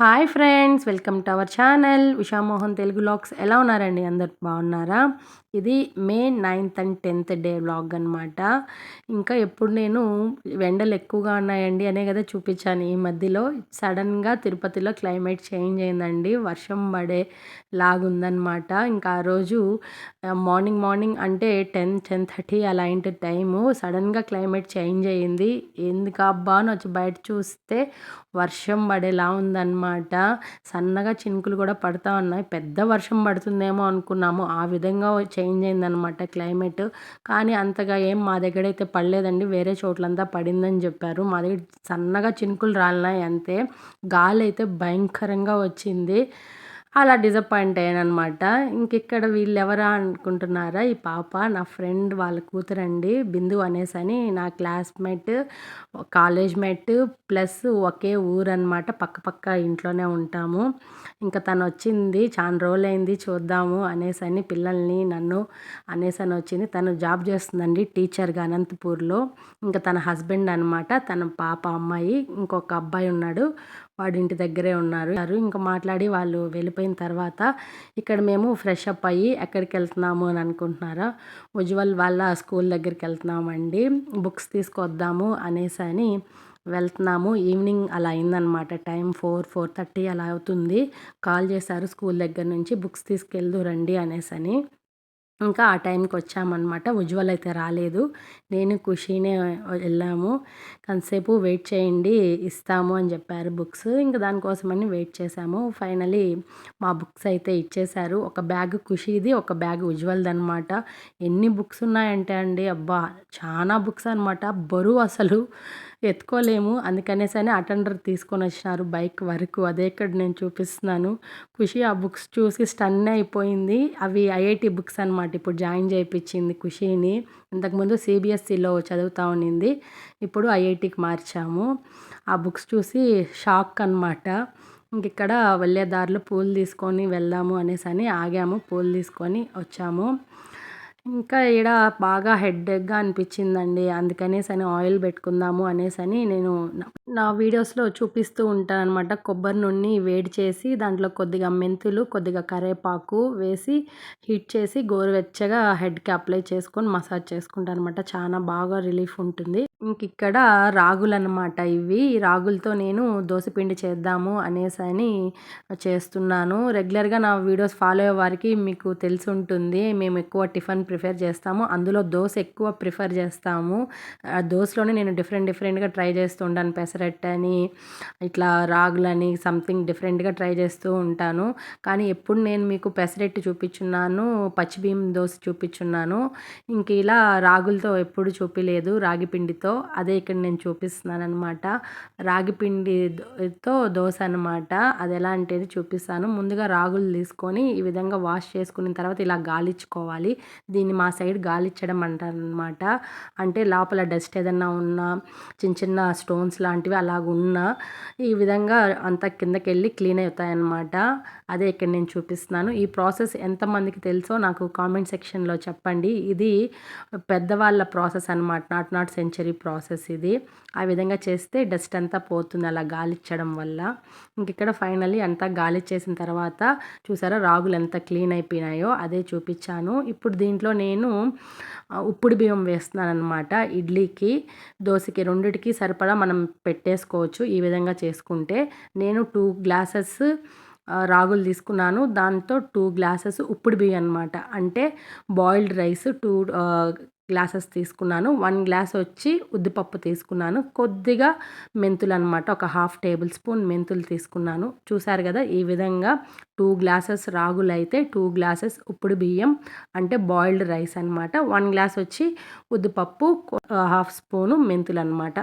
Hi friends, welcome to our channel Usha Mohan Telugu vlogs. ఎలా ఉన్నారండి? అందరు బాగున్నారా? ఇది మే 9th and 10th day vlog అనమాట. ఇంకా ఎప్పుడు నేను ఎండలు ఎక్కువగా ఉన్నాయండి అనే కదా చూపించాను. ఈ మధ్యలో సడన్గా తిరుపతిలో క్లైమేట్ చేంజ్ అయిందండి, వర్షం పడే లాగుందనమాట. ఇంకా ఆ రోజు మార్నింగ్ అంటే 10-10:30 అలాంటి టైము సడన్గా క్లైమేట్ చేంజ్ అయ్యింది. ఎందుకు అబ్బా అని వచ్చి బయట చూస్తే వర్షం పడేలా ఉందన్నమాట. సన్నగా చినుకులు కూడా పడతా ఉన్నాయి. పెద్ద వర్షం పడుతుందేమో అనుకున్నాము. ఆ విధంగా చేంజ్ అయిందనమాట క్లైమేట్. కానీ అంతగా ఏం మా దగ్గరైతే పడలేదండి, వేరే చోట్లంతా పడిందని చెప్పారు. మా దగ్గర సన్నగా చినుకులు రాలినాయి అంతే. గాలి అయితే భయంకరంగా వచ్చింది. అలా డిసప్పాయింట్ అయ్యాననమాట. ఇంకిక్కడ వీళ్ళెవరా అనుకుంటున్నారా? ఈ పాప నా ఫ్రెండ్ వాళ్ళ కూతురండి, బిందు అనేసని. నా క్లాస్మేట్, కాలేజ్ మేట్, ప్లస్ ఒకే ఊరనమాట. పక్క ఇంట్లోనే ఉంటాము. ఇంకా తను వచ్చింది, చాలా రోజులైంది చూద్దాము అనేసని, పిల్లల్ని నన్ను అనేసని వచ్చింది. తను జాబ్ చేస్తుందండి టీచర్గా అనంతపూర్లో. ఇంకా తన హస్బెండ్ అనమాట, తన పాప అమ్మాయి, ఇంకొక అబ్బాయి ఉన్నాడు, వాడి ఇంటి దగ్గరే ఉన్నారు. ఇంకా మాట్లాడి వాళ్ళు వెళ్ళిపోయిన తర్వాత ఇక్కడ మేము ఫ్రెష్ అప్ అయ్యి ఎక్కడికి వెళ్తున్నాము అని అనుకుంటున్నారా? ఉజ్వల్ వాళ్ళ స్కూల్ దగ్గరికి వెళ్తున్నామండి. బుక్స్ తీసుకొద్దాము అనేసని వెళ్తున్నాము. ఈవినింగ్ అలా అయిందనమాట. టైం 4-4:30 అలా అవుతుంది. కాల్ చేశారు స్కూల్ దగ్గర నుంచి, బుక్స్ తీసుకెళ్దు రండి అనేసని. ఇంకా ఆ టైంకి వచ్చామన్నమాట. ఉజ్వల్ అయితే రాలేదు, నేను ఖుషీనే వెళ్ళాము. కొంతసేపు వెయిట్ చేయండి, ఇస్తాము అని చెప్పారు బుక్స్. ఇంకా దానికోసమని వెయిట్ చేసాము. ఫైనలీ మా బుక్స్ అయితే ఇచ్చేశారు. ఒక బ్యాగ్ ఖుషీది, ఒక బ్యాగ్ ఉజ్వల్ది అనమాట. ఎన్ని బుక్స్ ఉన్నాయంటే అండి, అబ్బా చాలా బుక్స్ అనమాట. బరువు అసలు ఎత్తుకోలేము. అందుకనేసని అటెండర్ తీసుకొని వచ్చినారు బైక్ వరకు. అదే ఇక్కడ నేను చూపిస్తున్నాను. ఖుషి ఆ బుక్స్ చూసి స్టన్ అయిపోయింది. అవి ఐఐటి బుక్స్ అనమాట. ఇప్పుడు జాయిన్ చేయించింది ఖుషీని. ఇంతకుముందు సిబిఎస్ఈలో చదువుతూ ఉన్నింది, ఇప్పుడు ఐఐటికి మార్చాము. ఆ బుక్స్ చూసి షాక్ అనమాట. ఇంక ఇక్కడ వెళ్ళే దారిలో పూలు తీసుకొని వెళ్దాము అనేసని ఆగాము, పూలు తీసుకొని వచ్చాము. ఇంకా ఈడ బాగా హెడ్ఏక్గా అనిపించిందండి, అందుకనేసని ఆయిల్ పెట్టుకుందాము అనేసని నేను నా వీడియోస్లో చూపిస్తూ ఉంటాను అనమాట. కొబ్బరి నూనె వేడి చేసి దాంట్లో కొద్దిగా మెంతులు, కొద్దిగా కరివేపాకు వేసి హీట్ చేసి గోరువెచ్చగా హెడ్కి అప్లై చేసుకొని మసాజ్ చేసుకుంటాను అనమాట. చాలా బాగా రిలీఫ్ ఉంటుంది. ఇంక ఇక్కడ రాగులు అనమాట ఇవి. ఈ రాగులతో నేను దోసపిండి చేద్దాము అనేసని చేస్తున్నాను. రెగ్యులర్గా నా వీడియోస్ ఫాలో అయ్యే వారికి మీకు తెలిసి ఉంటుంది, మేము ఎక్కువ టిఫిన్ ప్రిఫర్ చేస్తాము, అందులో దోశ ఎక్కువ ప్రిఫర్ చేస్తాము. దోశలోనే నేను డిఫరెంట్గా ట్రై చేస్తూ ఉంటాను. పెసరట్టని, ఇట్లా రాగులని, సంథింగ్ డిఫరెంట్గా ట్రై చేస్తూ ఉంటాను. కానీ ఎప్పుడు నేను మీకు పెసరట్టు చూపించున్నాను, పచ్చిబియ్యం దోశ చూపించున్నాను. ఇంక ఇలా రాగులతో ఎప్పుడు చూపించలేదు, రాగి పిండితో. అదే ఇక్కడ నేను చూపిస్తున్నాను అనమాట. రాగి పిండితో దోశ అనమాట. అది ఎలా అంటే చూపిస్తాను. ముందుగా రాగులు తీసుకొని ఈ విధంగా వాష్ చేసుకున్న తర్వాత ఇలా గాలిచ్చుకోవాలి. దీన్ని మా సైడ్ గాలిచ్చడం అంటారనమాట. అంటే లోపల డస్ట్ ఏదన్నా ఉన్నా, చిన్న స్టోన్స్ లాంటివి అలాగున్నా ఈ విధంగా అంతా కిందకి వెళ్ళి క్లీన్ అవుతాయన్నమాట. అదే ఇక్కడ నేను చూపిస్తున్నాను. ఈ ప్రాసెస్ ఎంతమందికి తెలుసో నాకు కామెంట్ సెక్షన్లో చెప్పండి. ఇది పెద్దవాళ్ళ ప్రాసెస్ అనమాట, నాట్ సెంచరీ ప్రాసెస్ ఇది. ఆ విధంగా చేస్తే డస్ట్ అంతా పోతుంది అలా గాలిచ్చడం వల్ల. ఇంక ఇక్కడ ఫైనల్లీ అంతా గాలిచ్చేసిన తర్వాత చూసారా రాగులు ఎంత క్లీన్ అయిపోయినాయో, అదే చూపించాను. ఇప్పుడు దీంట్లో నేను ఉప్పుడు బియ్యం వేస్తున్నాను అనమాట. ఇడ్లీకి, దోశకి రెండిటికి సరిపడా మనం పెట్టేసుకోవచ్చు ఈ విధంగా చేసుకుంటే. నేను 2 గ్లాసెస్ రాగులు తీసుకున్నాను, దాంతో 2 గ్లాసెస్ ఉప్పుడు బియ్యం అనమాట. అంటే బాయిల్డ్ రైస్ 2 గ్లాసెస్ తీసుకున్నాను. 1 గ్లాస్ వచ్చి ఉద్దిపప్పు తీసుకున్నాను, కొద్దిగా మెంతులు అనమాట, ఒక 1/2 టేబుల్ స్పూన్ మెంతులు తీసుకున్నాను. చూసారు కదా, ఈ విధంగా 2 గ్లాసెస్ రాగులు అయితే 2 గ్లాసెస్ ఉప్పుడు బియ్యం అంటే బాయిల్డ్ రైస్ అనమాట. 1 గ్లాస్ వచ్చి ఉద్దిపప్పు, 1/2 స్పూను మెంతులు అనమాట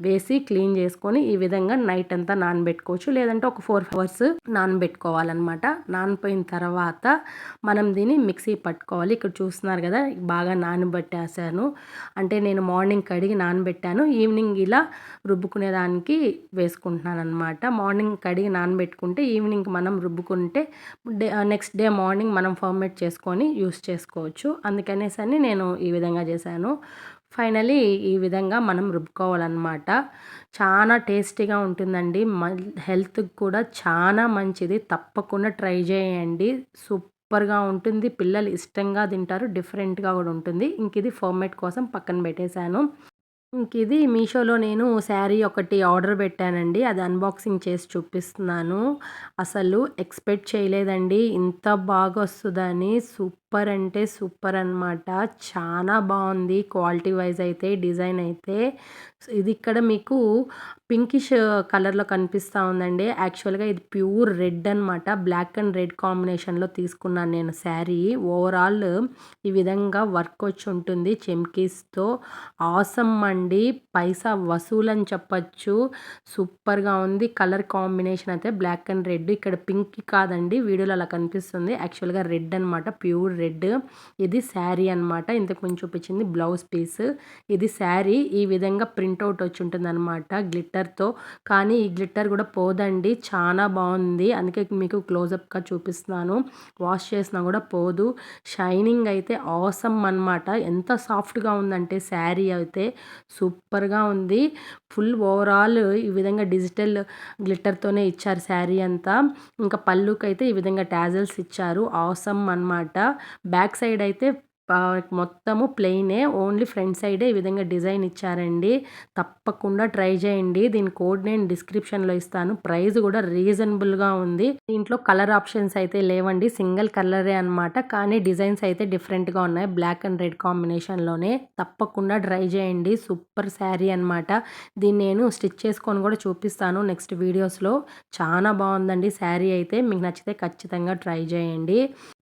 వేసి క్లీన్ చేసుకొని ఈ విధంగా నైట్ అంతా నానబెట్టుకోవచ్చు, లేదంటే ఒక 4 అవర్స్ నానబెట్టుకోవాలన్నమాట. నానిపోయిన తర్వాత మనం దీన్ని మిక్సీ పట్టుకోవాలి. ఇక్కడ చూస్తున్నారు కదా, బాగా నానబెట్టేసాను. అంటే నేను మార్నింగ్ కడిగి నానబెట్టాను, ఈవినింగ్ ఇలా రుబ్బుకునేదానికి వేసుకుంటున్నాను అనమాట. మార్నింగ్ కడిగి నానబెట్టుకుంటే ఈవినింగ్ మనం రుబ్బుకుంటే నెక్స్ట్ డే మార్నింగ్ మనం ఫర్మేట్ చేసుకొని యూస్ చేసుకోవచ్చు. అందుకనేసని నేను ఈ విధంగా చేశాను. ఫైనలీ ఈ విధంగా మనం రుబ్బుకోవాలన్నమాట. చాలా టేస్టీగా ఉంటుందండి. హెల్త్‌కి కూడా చాలా మంచిది. తప్పకుండా ట్రై చేయండి. సూపర్‌గా ఉంటుంది. పిల్లలు ఇష్టంగా తింటారు. డిఫరెంట్‌గా కూడా ఉంటుంది. ఇంక ఇది ఫర్మేట్ కోసం పక్కన పెట్టేశాను. ఇంకిది మీషోలో నేను శారీ ఒకటి ఆర్డర్ పెట్టానండి. అది అన్బాక్సింగ్ చేసి చూపిస్తున్నాను. అసలు ఎక్స్‌పెక్ట్ చేయలేదండి ఇంత బాగొస్తదని. సూపర్ అంటే సూపర్ అనమాట. చానా బావుంది. క్వాలిటీ వైస్ అయితే, డిజైన్ అయితే. ఇది ఇక్కడ మీకు పింకిష్ కలర్‌లో కనిపిస్తా ఉందండి. యాక్చువల్‌గా ఇది ప్యూర్ రెడ్ అనమాట. బ్లాక్ అండ్ రెడ్ కాంబినేషన్‌లో తీసుకున్నాను నేను శారీ. ఓవరాల్ ఈ విధంగా వర్క్ వచ్చుంటుంది చెమ్కీస్‌తో. ఆసమ్ అండి. పైసా వసూలని చెప్పచ్చు. సూపర్‌గా ఉంది. కలర్ కాంబినేషన్ అయితే బ్లాక్ అండ్ రెడ్. ఇక్కడ పింక్ కాదండి. వీడియోలో అలా కనిపిస్తుంది. యాక్చువల్‌గా రెడ్ అనమాట. Pure red. ఇది శారీ అనమాట. ఇంతకు ముందు చూపించింది బ్లౌజ్ పీస్. ఇది శారీ ఈ విధంగా ప్రింటౌట్ వచ్చి ఉంటుందన్నమాట గ్లిట్టర్‌తో. కానీ ఈ గ్లిట్టర్ కూడా పోదండి. చాలా బాగుంది. అందుకే మీకు క్లోజప్‌గా చూపిస్తున్నాను. వాష్ చేసినా కూడా పోదు. షైనింగ్ అయితే ఆసమ్ అనమాట. ఎంత సాఫ్ట్‌గా ఉందంటే శారీ అయితే సూపర్‌గా ఉంది. ఫుల్ ఓవరాల్ ఈ విధంగా డిజిటల్ గ్లిట్టర్‌తోనే ఇచ్చారు శారీ అంతా. ఇంకా పళ్ళుకైతే ఈ విధంగా టాజల్స్ ఇచ్చారు. ఆసమ్ అనమాట. బ్యాక్ సైడ్ అయితే మొత్తము ప్లెయినే. ఓన్లీ ఫ్రంట్ సైడే ఈ విధంగా డిజైన్ ఇచ్చారండి. తప్పకుండా ట్రై చేయండి. దీని కోడ్ నేను డిస్క్రిప్షన్‌లో ఇస్తాను. ప్రైస్ కూడా రీజనబుల్‌గా ఉంది. దీంట్లో కలర్ ఆప్షన్స్ అయితే లేవండి. సింగిల్ కలరే అనమాట. కానీ డిజైన్స్ అయితే డిఫరెంట్‌గా ఉన్నాయి. బ్లాక్ అండ్ రెడ్ కాంబినేషన్‌లోనే. తప్పకుండా ట్రై చేయండి. సూపర్ శారీ అనమాట. దీన్ని నేను స్టిచ్ చేసుకొని కూడా చూపిస్తాను నెక్స్ట్ వీడియోస్‌లో. చాలా బాగుందండి శారీ అయితే. మీకు నచ్చితే ఖచ్చితంగా ట్రై చేయండి.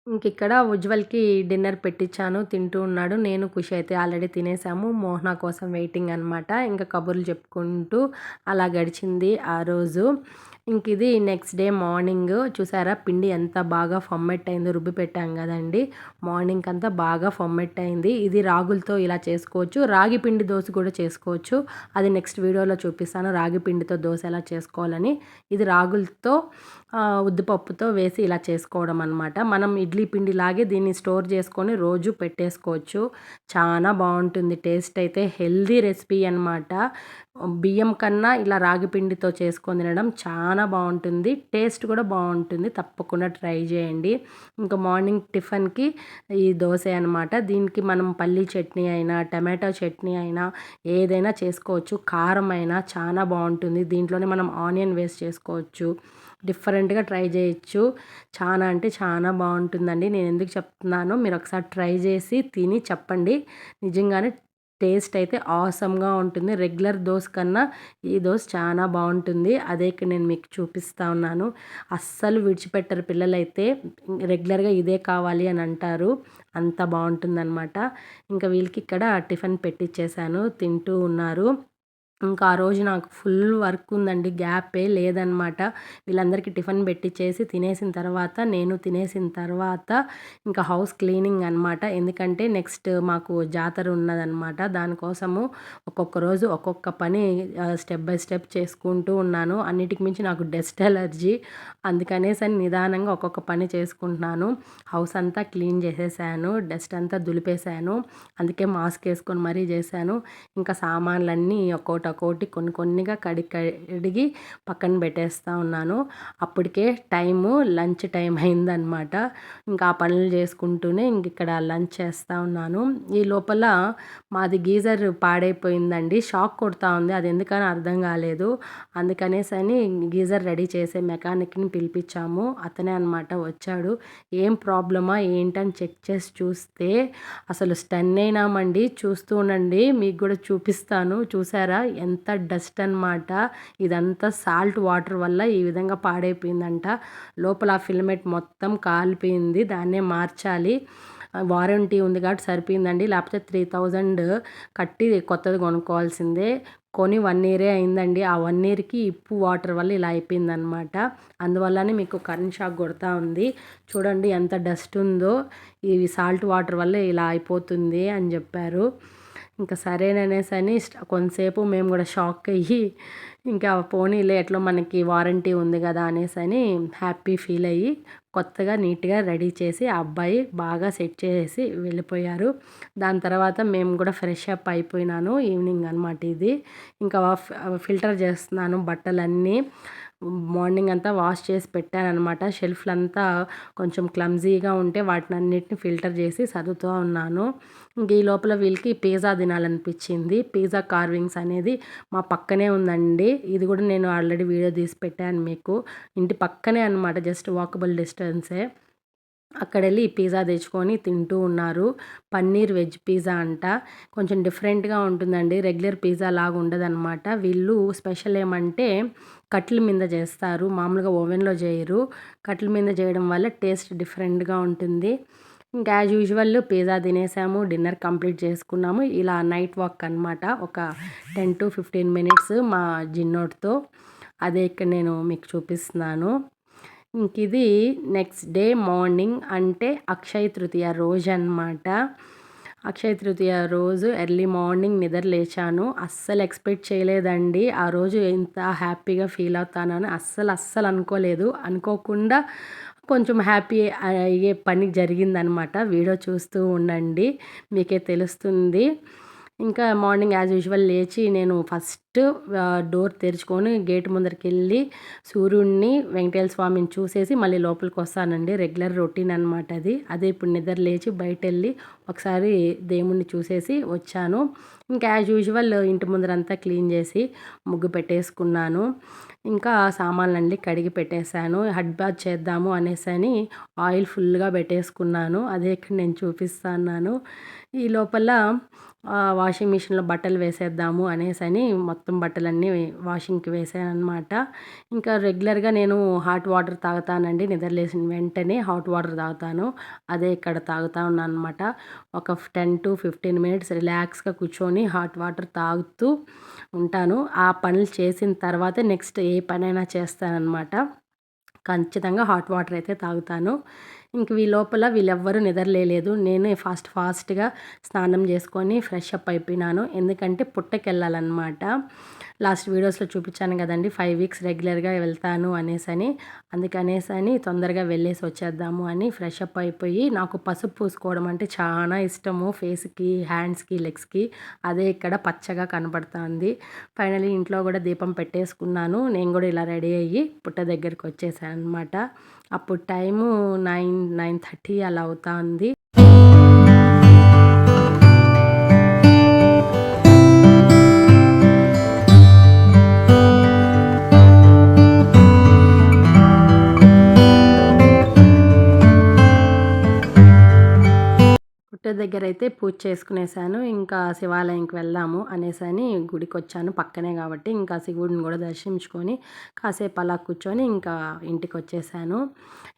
ఇంకిక్కడ ఉజ్వల్‌కి డిన్నర్ పెట్టిచ్చాను. తింటూ ఉన్నాడు. నేను, ఖుషి అయితే ఆల్రెడీ తినేసాము. మోహన కోసం వెయిటింగ్ అనమాట. ఇంకా కబుర్లు చెప్పుకుంటూ అలా గడిచింది ఆ రోజు. ఇంకిది నెక్స్ట్ డే మార్నింగ్ చూసారా పిండి ఎంత బాగా ఫర్మెంట్ అయిందో. రుబ్బి పెట్టాం కదండీ! మార్నింగ్ అంతా బాగా ఫర్మెంట్ అయింది. ఇది రాగులతో ఇలా చేసుకోవచ్చు. రాగి పిండి దోస కూడా చేసుకోవచ్చు. అది నెక్స్ట్ వీడియోలో చూపిస్తాను. రాగి పిండితో దోస ఎలా చేసుకోవాలని. ఇది రాగులతో ఉద్దిపప్పుతో వేసి ఇలా చేసుకోవడం అనమాట. మనం ఇడ్లీ పిండిలాగే దీన్ని స్టోర్ చేసుకొని రోజు పెట్టేసుకోవచ్చు. చాలా బాగుంటుంది. టేస్ట్ అయితే హెల్దీ రెసిపీ అనమాట. బియ్యం కన్నా ఇలా రాగి పిండితో చేసుకొని తినడం చాలా బాగుంటుంది. టేస్ట్ కూడా బాగుంటుంది. తప్పకుండా ట్రై చేయండి. ఇంకా మార్నింగ్ టిఫిన్‌కి ఈ దోస అనమాట. దీనికి మనం పల్లీ చట్నీ అయినా, టమాటో చట్నీ అయినా ఏదైనా చేసుకోవచ్చు. కారం అయినా చాలా బాగుంటుంది. దీంట్లోనే మనం ఆనియన్ వేసి చేసుకోవచ్చు. డిఫరెంట్‌గా ట్రై చేయొచ్చు. చాలా అంటే చాలా బాగుంటుందండి. నేను ఎందుకు చెప్తున్నానో మీరు ఒకసారి ట్రై చేసి తిని చెప్పండి. నిజంగానే టేస్ట్ అయితే ఆసమ్‌గా ఉంటుంది. రెగ్యులర్ దోస కన్నా ఈ దోస చాలా బాగుంటుంది. అదే ఇక్కడ నేను మీకు చూపిస్తా ఉన్నాను. అస్సలు విడిచిపెట్టరు పిల్లలైతే. రెగ్యులర్‌గా ఇదే కావాలి అని అంటారు. అంత బాగుంటుందన్నమాట. ఇంకా వీళ్ళకి ఇక్కడ టిఫిన్ పెట్టిచ్చేసాను. తింటూ ఉన్నారు. ఇంకా ఆ రోజు నాకు ఫుల్ వర్క్ ఉందండి. గ్యాపే లేదనమాట. వీళ్ళందరికీ టిఫిన్ పెట్టిచ్చేసి తినేసిన తర్వాత, నేను తినేసిన తర్వాత ఇంకా హౌస్ క్లీనింగ్ అనమాట. ఎందుకంటే నెక్స్ట్ మాకు జాతర ఉన్నదనమాట. దానికోసము ఒక్కొక్క రోజు ఒక్కొక్క పని స్టెప్ బై స్టెప్ చేసుకుంటూ ఉన్నాను. అన్నిటికి మించి నాకు డస్ట్ అలర్జీ. అందుకనేసని నిదానంగా ఒక్కొక్క పని చేసుకుంటున్నాను. హౌస్ అంతా క్లీన్ చేసేసాను. డస్ట్ అంతా దులిపేశాను. అందుకే మాస్క్ వేసుకొని మరీ చేశాను. ఇంకా సామాన్లన్నీ ఒక్కోటి కొన్ని కొన్నిగా కడిగి పక్కన పెట్టేస్తూ ఉన్నాను. అప్పటికే లంచ్ టైం అయిందనమాట. ఇంకా ఆ పనులు చేసుకుంటూనే ఇక్కడ లంచ్ చేస్తూ ఉన్నాను. ఈ లోపల మాది గీజర్ పాడైపోయిందండి. షాక్ కొడతా ఉంది. అది ఎందుకని అర్థం కాలేదు. అందుకనేసని గీజర్ రెడీ చేసే మెకానిక్‌ని పిలిపించాము. అతనే అనమాట వచ్చాడు. ఏం ప్రాబ్లమా ఏంటని చెక్ చేసి చూస్తే అసలు స్టన్ అయినామండి. చూస్తూ ఉండండి. మీకు కూడా చూపిస్తాను. చూసారా ఎంత డస్ట్ అనమాట. ఇదంతా సాల్ట్ వాటర్ వల్ల ఈ విధంగా పాడైపోయిందంట. లోపల ఆ ఫిలమెంట్ మొత్తం కాలిపోయింది. దాన్నే మార్చాలి. వారంటీ ఉంది కాబట్టి సరిపోయిందండి. లేకపోతే 3000 కట్టి కొత్తది కొనుక్కోవాల్సిందే. కొని 1 ఇయరే అయిందండి. ఆ 1 ఇయర్‌కి వాటర్ వల్ల ఇలా అయిపోయిందనమాట. అందువల్లనే మీకు కరెంట్ షాక్ కొడతా ఉంది. చూడండి ఎంత డస్ట్ ఉందో. ఇవి సాల్ట్ వాటర్ వల్ల ఇలా అయిపోతుంది అని చెప్పారు. ఇంకా సరేననేసని కొంతసేపు మేము కూడా షాక్ అయ్యి ఇంకా పోనీలే ఎట్లో మనకి వారంటీ ఉంది కదా అనేసని హ్యాపీ ఫీల్ అయ్యి కొత్తగా నీట్గా రెడీ చేసి ఆ అబ్బాయి బాగా సెట్ చేసి వెళ్ళిపోయారు. దాని తర్వాత మేము కూడా ఫ్రెష్ అప్ అయిపోయినాను. ఈవినింగ్ అనమాట ఇది. ఇంకా ఫిల్టర్ చేస్తున్నాను బట్టలన్నీ. మార్నింగ్ అంతా వాష్ చేసి పెట్టాననమాట. షెల్ఫ్లంతా కొంచెం క్లమ్జీగా ఉంటే వాటినన్నిటిని ఫిల్టర్ చేసి సర్దుతూ ఉన్నాను. ఇంక ఈ లోపల వీళ్ళకి పిజ్జా తినాలనిపించింది. పిజ్జా కార్వింగ్స్ అనేది మా పక్కనే ఉందండి. ఇది కూడా నేను ఆల్రెడీ వీడియో తీసి పెట్టాను మీకు. ఇంటి పక్కనే అనమాట, జస్ట్ వాకబుల్ డిస్టెన్సే. అక్కడెళ్ళి ఈ పిజ్జా తెచ్చుకొని తింటూ ఉన్నారు. పన్నీర్ వెజ్ పిజ్జా అంట. కొంచెం డిఫరెంట్‌గా ఉంటుందండి. రెగ్యులర్ పిజ్జా లాగా ఉండదనమాట. వీళ్ళు స్పెషల్ ఏమంటే కట్టెల మీద చేస్తారు. మామూలుగా ఓవెన్‌లో చేయరు. కట్టెల మీద చేయడం వల్ల టేస్ట్ డిఫరెంట్‌గా ఉంటుంది. ఇంకా యాజ్ యూజువల్ పిజ్జా తినేసాము. డిన్నర్ కంప్లీట్ చేసుకున్నాము. ఇలా నైట్ వాక్ అనమాట. ఒక 10-15 మినిట్స్ మా జిన్నోడ్తో. అదే ఇక్కడ నేను మీకు చూపిస్తున్నాను. ఇంకిది నెక్స్ట్ డే మార్నింగ్, అంటే అక్షయ తృతీయ రోజు అనమాట. అక్షయ తృతీయ రోజు ఎర్లీ మార్నింగ్ నిద్ర లేచాను. అస్సలు ఎక్స్పెక్ట్ చేయలేదండి ఆ రోజు ఇంత హ్యాపీగా ఫీల్ అవుతానని అస్సలు అనుకోలేదు. అనుకోకుండా కొంచెం హ్యాపీ అయ్యే పని జరిగిందనమాట. వీడియో చూస్తూ ఉండండి, మీకే తెలుస్తుంది. ఇంకా మార్నింగ్ యాజ్ యూజువల్ లేచి నేను ఫస్ట్ డోర్ తెరుచుకొని గేట్ ముందరికెళ్ళి సూర్యుడిని, వెంకటేశ్వర స్వామిని చూసేసి మళ్ళీ లోపలికి వస్తానండి. రెగ్యులర్ రొటీన్ అనమాట అది. అదే ఇప్పుడు నిద్ర లేచి బయటెళ్ళి ఒకసారి దేవుణ్ణి చూసేసి వచ్చాను. ఇంకా యాజ్ యూజువల్ ఇంటి ముందరంతా క్లీన్ చేసి ముగ్గు పెట్టేసుకున్నాను. ఇంకా సామాన్లన్నీ కడిగి పెట్టేశాను. హెడ్ బాత్ చేద్దాము అనేసని ఆయిల్ ఫుల్గా పెట్టేసుకున్నాను. అదే ఇక్కడ నేను చూపిస్తున్నాను. ఈ లోపల వాషింగ్ మిషన్లో బట్టలు వేసేద్దాము అనేసని మొత్తం బట్టలన్నీ వాషింగ్కి వేసానమాట. ఇంకా రెగ్యులర్గా నేను హాట్ వాటర్ తాగుతానండి. నిద్ర లేచిన వెంటనే హాట్ వాటర్ తాగుతాను. అదే ఇక్కడ తాగుతూ ఉన్నాను అనమాట. ఒక 10-15 మినిట్స్ రిలాక్స్గా కూర్చొని హాట్ వాటర్ తాగుతూ ఉంటాను. ఆ పనులు చేసిన తర్వాతే నెక్స్ట్ ఏ పనైనా చేస్తానన్నమాట. ఖచ్చితంగా హాట్ వాటర్ అయితే తాగుతాను. ఇంక వీళ్ళెవ్వరూ నిద్రలేయలేదు. నేనే ఫాస్ట్‌గా స్నానం చేసుకొని ఫ్రెష్ అప్ అయిపోయినాను. ఎందుకంటే పుట్టకెళ్ళాలన్నమాట. లాస్ట్ వీడియోస్‌లో చూపించాను కదండీ 5 వీక్స్ రెగ్యులర్‌గా వెళ్తాను అనేసని. అందుకనేసని తొందరగా వెళ్ళేసి వచ్చేద్దాము అని ఫ్రెష్ అప్ అయిపోయి, నాకు పసుపు పూసుకోవడం అంటే చాలా ఇష్టము. ఫేస్‌కి, హ్యాండ్స్‌కి, లెగ్స్‌కి. అదే ఇక్కడ పచ్చగా కనపడుతుంది. ఫైనల్లీ ఇంట్లో కూడా దీపం పెట్టేసుకున్నాను. నేను కూడా ఇలా రెడీ అయ్యి పుట్ట దగ్గరికి వచ్చేసాను అనమాట. అప్పుడు టైము 9:30 అలా అవుతుంది. పుట్ట దగ్గర అయితే పూజ చేసుకునేసాను. ఇంకా శివాలయంకి వెళ్దాము అనేసని గుడికొచ్చాను. పక్కనే కాబట్టి ఇంకా శివుడిని కూడా దర్శించుకొని కాసేపు అలా కూర్చొని ఇంకా ఇంటికొచ్చేసాను.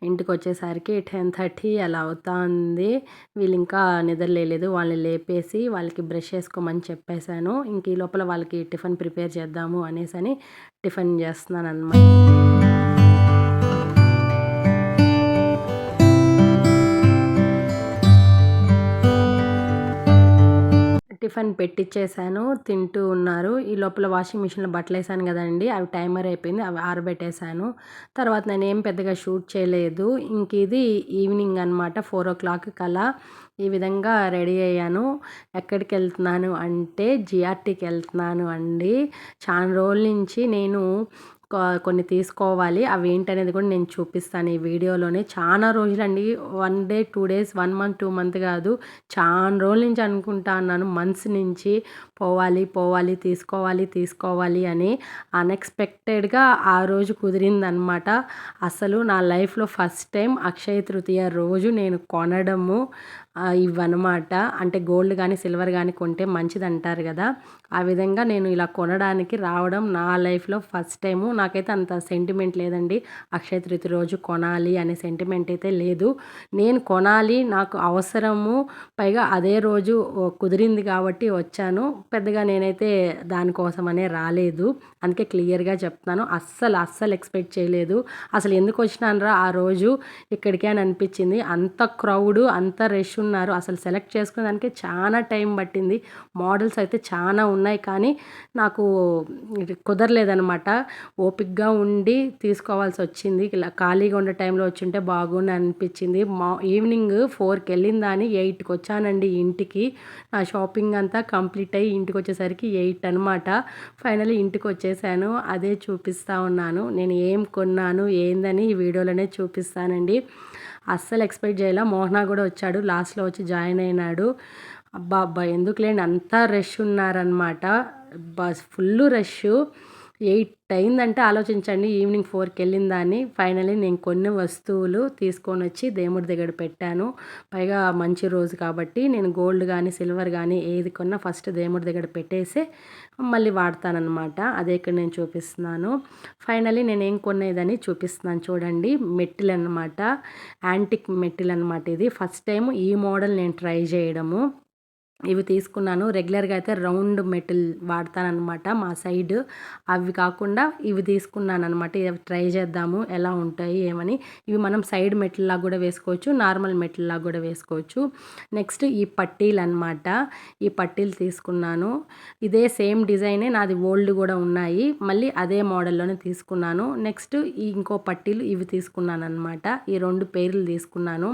ఇంటికొచ్చేసరికి 10:30 అలా అవుతుంది. వీళ్ళు ఇంకా నిద్రలేయలేదు. వాళ్ళని లేపేసి వాళ్ళకి బ్రష్ చేసుకోమని చెప్పేశాను. ఇంక ఈ లోపల వాళ్ళకి టిఫిన్ ప్రిపేర్ చేద్దాము అనేసని టిఫిన్ చేస్తున్నానన్నమాట. టిఫిన్ పెట్టిచ్చేసాను. తింటూ ఉన్నారు. ఈ లోపల వాషింగ్ మిషన్‌లో బట్టలేసాను కదండీ! అవి టైమర్ అయిపోయింది. అవి ఆరబెట్టేసాను. తర్వాత నేనేం పెద్దగా షూట్ చేయలేదు. ఇది ఈవినింగ్ అనమాట. 4:00 కల్లా ఈ విధంగా రెడీ అయ్యాను. ఎక్కడికెళ్తున్నాను అంటే జిఆర్టీకి వెళ్తున్నాను అండి. చాలా రోజుల నుంచి నేను కొన్ని తీసుకోవాలి. అవేంటనేది కూడా నేను చూపిస్తాను ఈ వీడియోలోనే. చాలా రోజులండి. 1 డే, 2 డేస్, 1 మంత్, 2 మంత్ కాదు. చాలా రోజుల నుంచి అనుకుంటా ఉన్నాను. మంత్స్ నుంచి తీసుకోవాలి అని. అన్‌ఎక్స్‌పెక్టెడ్‌గా ఆ రోజు కుదిరిందనమాట. అసలు నా లైఫ్‌లో ఫస్ట్ టైం అక్షయ తృతీయ రోజు నేను కొనడము ఇవన్నమాట. అంటే గోల్డ్ కానీ, సిల్వర్ కానీ కొంటే మంచిదంటారు కదా! ఆ విధంగా నేను ఇలా కొనడానికి రావడం నా లైఫ్‌లో ఫస్ట్ టైము. నాకైతే అంత సెంటిమెంట్ లేదండి. అక్షయ తృతీయ రోజు కొనాలి అనే సెంటిమెంట్ అయితే లేదు. నేను కొనాలి, నాకు అవసరము, పైగా అదే రోజు కుదిరింది కాబట్టి వచ్చాను. పెద్దగా నేనైతే దానికోసమనే రాలేదు. అందుకే క్లియర్‌గా చెప్తున్నాను. అస్సలు ఎక్స్‌పెక్ట్ చేయలేదు. అసలు ఎందుకు వచ్చినానురా ఆ రోజు ఇక్కడికి అని అనిపించింది. అంత క్రౌడు, అంత రష్ తీసుకున్నారు. అసలు సెలెక్ట్ చేసుకునేదానికే చాలా టైం పట్టింది. మోడల్స్ అయితే చాలా ఉన్నాయి కానీ నాకు కుదరలేదనమాట. ఓపికగా ఉండి తీసుకోవాల్సొచ్చింది. ఇలా ఖాళీగా ఉండే టైంలో వచ్చుంటే బాగుండు అనిపించింది. ఈవినింగ్ 4కి వెళ్ళిన దాన్ని 8కి వచ్చానండి ఇంటికి. నా షాపింగ్ అంతా కంప్లీట్ అయ్యి ఇంటికొచ్చేసరికి 8 అనమాట. ఫైనల్లీ ఇంటికొచ్చేసాను. అదే చూపిస్తా ఉన్నాను. నేను ఏం కొన్నాను ఏందని ఈ వీడియోలోనే చూపిస్తానండి. అస్సలు ఎక్స్‌పెక్ట్ చేయలా. మోహన కూడా వచ్చాడు. లాస్ట్‌లో వచ్చి జాయిన్ అయినాడు. అబ్బా! ఎందుకులేండి అంతా రష్ ఉన్నారనమాట. Full rush. 8 అయిందంటే ఆలోచించండి. ఈవినింగ్ 4కి వెళ్ళిన దాన్ని. ఫైనల్లీ నేను కొన్ని వస్తువులు తీసుకొనొచ్చి దేవుడి దగ్గర పెట్టాను. పైగా మంచి రోజు కాబట్టి నేను గోల్డ్ కానీ, సిల్వర్ కానీ ఏది కొన్నా ఫస్ట్ దేవుడి దగ్గర పెట్టేసే మళ్ళీ వాడతాననమాట. అదే ఇక్కడ నేను చూపిస్తున్నాను. ఫైనల్లీ నేనేం కొనేదని చూపిస్తున్నాను చూడండి. మెట్టిలనమాట. యాంటిక్ మెట్టిలనమాట ఇది. ఫస్ట్ టైం ఈ మోడల్ నేను ట్రై చేయడము. ఇవి తీసుకున్నాను. రెగ్యులర్‌గా అయితే రౌండ్ మెటల్ వాడతాననమాట మా సైడు. అవి కాకుండా ఇవి తీసుకున్నాననమాట. ఇవి ట్రై చేద్దాము ఎలా ఉంటాయి ఏమని. ఇవి మనం సైడ్ మెటల్‌లాగా కూడా వేసుకోవచ్చు. నార్మల్ మెటల్‌లాగా కూడా వేసుకోవచ్చు. నెక్స్ట్ ఈ పట్టీలనమాట. ఈ పట్టీలు తీసుకున్నాను. ఇదే సేమ్ డిజైనే నాది ఓల్డ్ కూడా ఉన్నాయి. మళ్ళీ అదే మోడల్‌లోనే తీసుకున్నాను. నెక్స్ట్ ఇంకో పట్టీలు ఇవి తీసుకున్నాననమాట. ఈ 2 పెయిర్లు తీసుకున్నాను.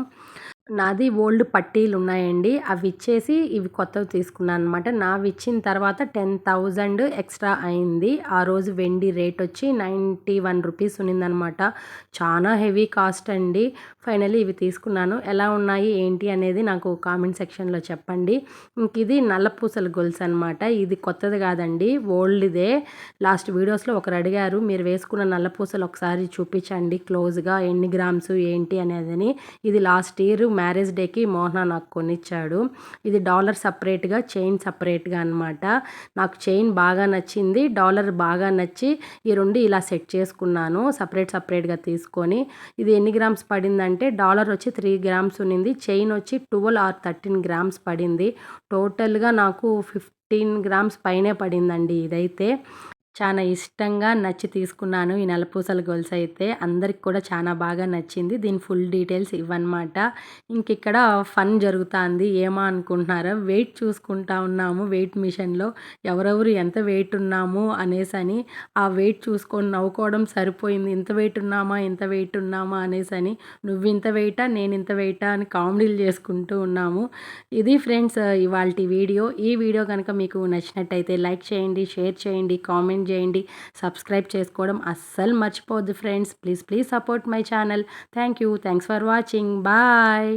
నాది ఓల్డ్ పట్టీలున్నాయండి. అవి ఇచ్చేసి ఇవి కొత్తవి తీసుకున్నాననమాట. నావిచ్చిన తర్వాత 10,000 ఎక్స్‌ట్రా అయింది. ఆ రోజు వెండి రేటొచ్చి 91 రూపీస్ ఉన్నిందనమాట. చానా హెవీ కాస్ట్ అండి. ఫైనల్లీ ఇవి తీసుకున్నాను. ఎలా ఉన్నాయి ఏంటి అనేది నాకు కామెంట్ సెక్షన్‌లో చెప్పండి. ఇంకిది నల్లపూసల గొలుసనమాట. ఇది కొత్తది కాదండి. ఓల్డ్‌దే. లాస్ట్ వీడియోస్‌లో ఒకరు అడిగారు మీరు వేసుకున్న నల్లపూసలు ఒకసారి చూపించండి క్లోజ్‌గా ఎన్ని గ్రామ్స్ ఏంటి అనేదని. ఇది లాస్ట్ ఇయర్ మ్యారేజ్ డేకి మోహన నాకు కొనిచ్చాడు. ఇది డాలర్ సపరేట్‌గా, చైన్ సపరేట్‌గా అనమాట. నాకు చైన్ బాగా నచ్చింది. డాలర్ బాగా నచ్చి ఈ 2 ఇలా సెట్ చేసుకున్నాను. సపరేట్‌గా తీసుకొని. ఇది ఎన్ని గ్రామ్స్ పడిందంటే డాలర్ వచ్చి 3 గ్రామ్స్ ఉన్నింది. చైన్ వచ్చి 12 ఆర్ 13 గ్రామ్స్ పడింది. టోటల్‌గా నాకు 15 గ్రామ్స్ పైనే పడిందండి ఇదైతే. చాలా ఇష్టంగా నచ్చి తీసుకున్నాను ఈ నల్లపూసల గొలుసైతే. అందరికి కూడా చాలా బాగా నచ్చింది. దీని ఫుల్ డీటెయిల్స్ ఇవన్నమాట. ఇంకిక్కడ ఫన్ జరుగుతాంది. ఏమా అనుకుంటున్నారా? వెయిట్ చూసుకుంటా ఉన్నాము వెయిట్ మిషన్‌లో. ఎవరెవరు ఎంత వెయిట్ ఉన్నాము అనేసని. ఆ వెయిట్ చూసుకొని నవ్వుకోవడం సరిపోయింది. ఇంత వెయిట్ ఉన్నామా? ఇంత వెయిట్ ఉన్నామా? అనేసని. నువ్వింత వెయిటా? నేనింత వెయిటా? అని కామెడీలు చేసుకుంటూ ఉన్నాము. ఇది ఫ్రెండ్స్ ఇవాల్టి వీడియో. ఈ వీడియో కనుక మీకు నచ్చినట్టయితే లైక్ చేయండి, షేర్ చేయండి, కామెంట్ చేయండి. సబ్స్క్రైబ్ చేసుకోవడం అస్సలు మర్చిపోవద్దు friends. Please support my channel. Thank you. Thanks for watching. Bye.